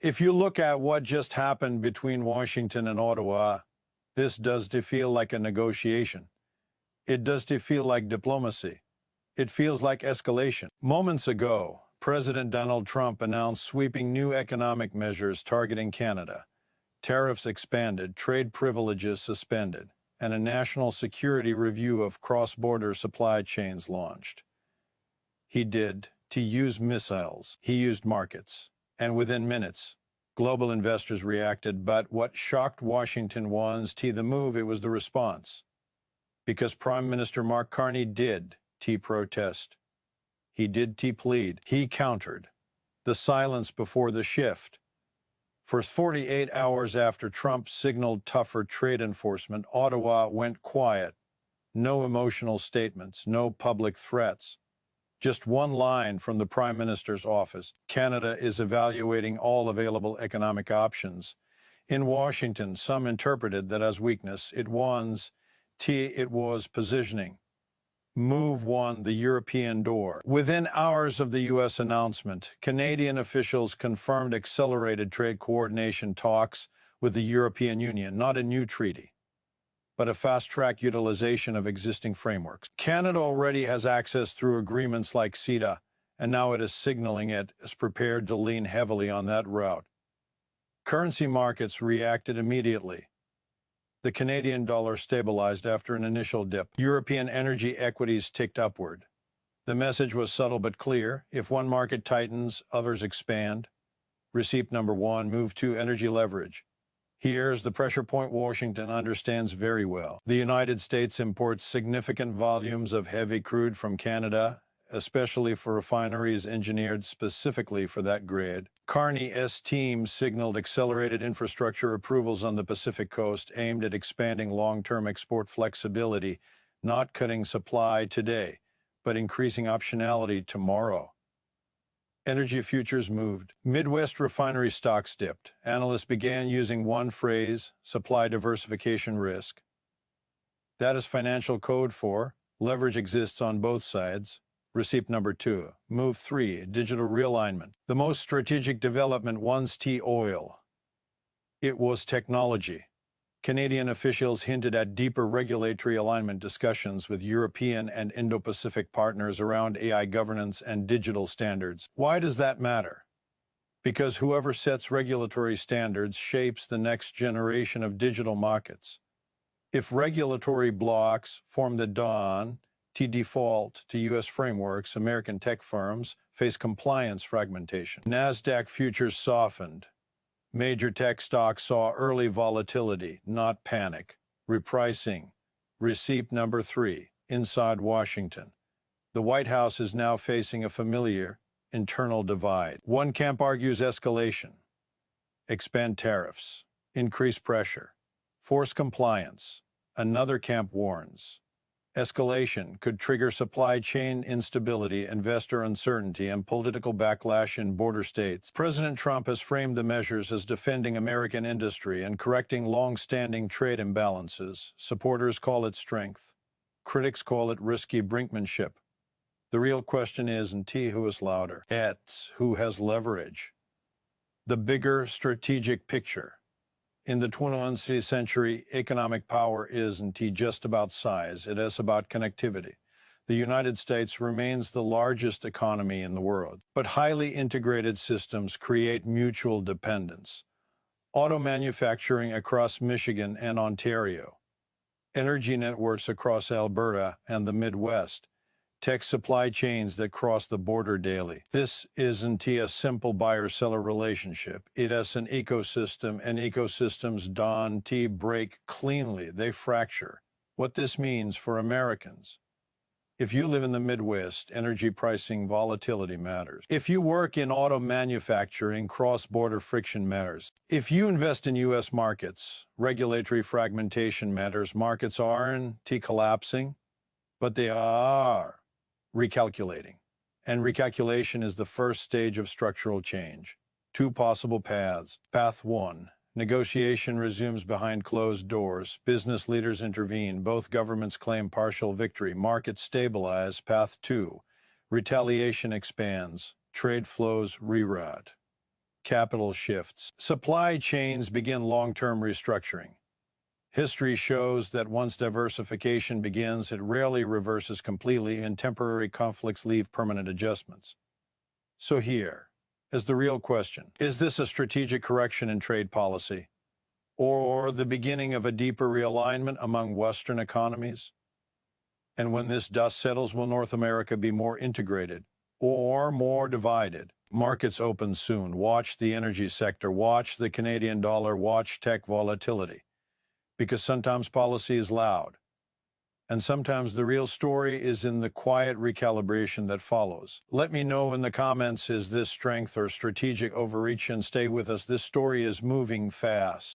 If you look at what just happened between Washington and Ottawa, this does feel like a negotiation. It does feel like diplomacy. It feels like escalation. Moments ago, President Donald Trump announced sweeping new economic measures targeting Canada. Tariffs expanded, trade privileges suspended, and a national security review of cross-border supply chains launched. He did to use missiles. He used markets. And within minutes, global investors reacted. But what shocked Washington was the move, it was the response. Because Prime Minister Mark Carney did protest. He did plead. He countered. The silence before the shift. For 48 hours after Trump signaled tougher trade enforcement, Ottawa went quiet. No emotional statements, no public threats. Just one line from the Prime Minister's office. Canada is evaluating all available economic options. In Washington, some interpreted that as weakness. It was positioning. Move won the European door. Within hours of the U.S. announcement, Canadian officials confirmed accelerated trade coordination talks with the European Union, not a new treaty, but a fast-track utilization of existing frameworks. Canada already has access through agreements like CETA, and now it is signaling it is prepared to lean heavily on that route. Currency markets reacted immediately. The Canadian dollar stabilized after an initial dip. European energy equities ticked upward. The message was subtle but clear. If one market tightens, others expand. Receipt number 1, move to energy leverage. Here's the pressure point Washington understands very well. The United States imports significant volumes of heavy crude from Canada, especially for refineries engineered specifically for that grade. Carney's team signaled accelerated infrastructure approvals on the Pacific Coast aimed at expanding long-term export flexibility, not cutting supply today, but increasing optionality tomorrow. Energy futures moved. Midwest refinery stocks dipped. Analysts began using one phrase, supply diversification risk. That is financial code for leverage exists on both sides. Receipt number 2. Move 3. Digital realignment. The most strategic development was oil. It was technology. Canadian officials hinted at deeper regulatory alignment discussions with European and Indo-Pacific partners around AI governance and digital standards. Why does that matter? Because whoever sets regulatory standards shapes the next generation of digital markets. If regulatory blocks form the dawn, default to U.S. frameworks, American tech firms face compliance fragmentation. Nasdaq futures softened. Major tech stocks saw early volatility, not panic. Repricing. Receipt number 3. Inside Washington. The White House is now facing a familiar internal divide. One camp argues escalation. Expand tariffs. Increase pressure. Force compliance. Another camp warns. Escalation could trigger supply chain instability, investor uncertainty, and political backlash in border states. President Trump has framed the measures as defending American industry and correcting long-standing trade imbalances. Supporters call it strength. Critics call it risky brinkmanship. The real question is, who is louder? It's who has leverage. The bigger strategic picture. In the 21st century, economic power isn't just about size, it is about connectivity. The United States remains the largest economy in the world, but highly integrated systems create mutual dependence. Auto manufacturing across Michigan and Ontario, energy networks across Alberta and the Midwest, tech supply chains that cross the border daily. This isn't a simple buyer-seller relationship. It is an ecosystem, and ecosystems don't break cleanly, they fracture. What this means for Americans. If you live in the Midwest, energy pricing volatility matters. If you work in auto manufacturing, cross-border friction matters. If you invest in U.S. markets, regulatory fragmentation matters. Markets aren't collapsing, but they are recalculating. And recalculation is the first stage of structural change. 2 possible paths. Path 1. Negotiation resumes behind closed doors. Business leaders intervene. Both governments claim partial victory. Markets stabilize. Path 2. Retaliation expands. Trade flows reroute. capital shifts. Supply chains begin long-term restructuring. History shows that once diversification begins, it rarely reverses completely, and temporary conflicts leave permanent adjustments. So here is the real question. Is this a strategic correction in trade policy, or the beginning of a deeper realignment among Western economies? And when this dust settles, will North America be more integrated or more divided? Markets open soon. Watch the energy sector, watch the Canadian dollar, watch tech volatility. Because sometimes policy is loud, and sometimes the real story is in the quiet recalibration that follows. Let me know in the comments, is this strength or strategic overreach? And stay with us. This story is moving fast.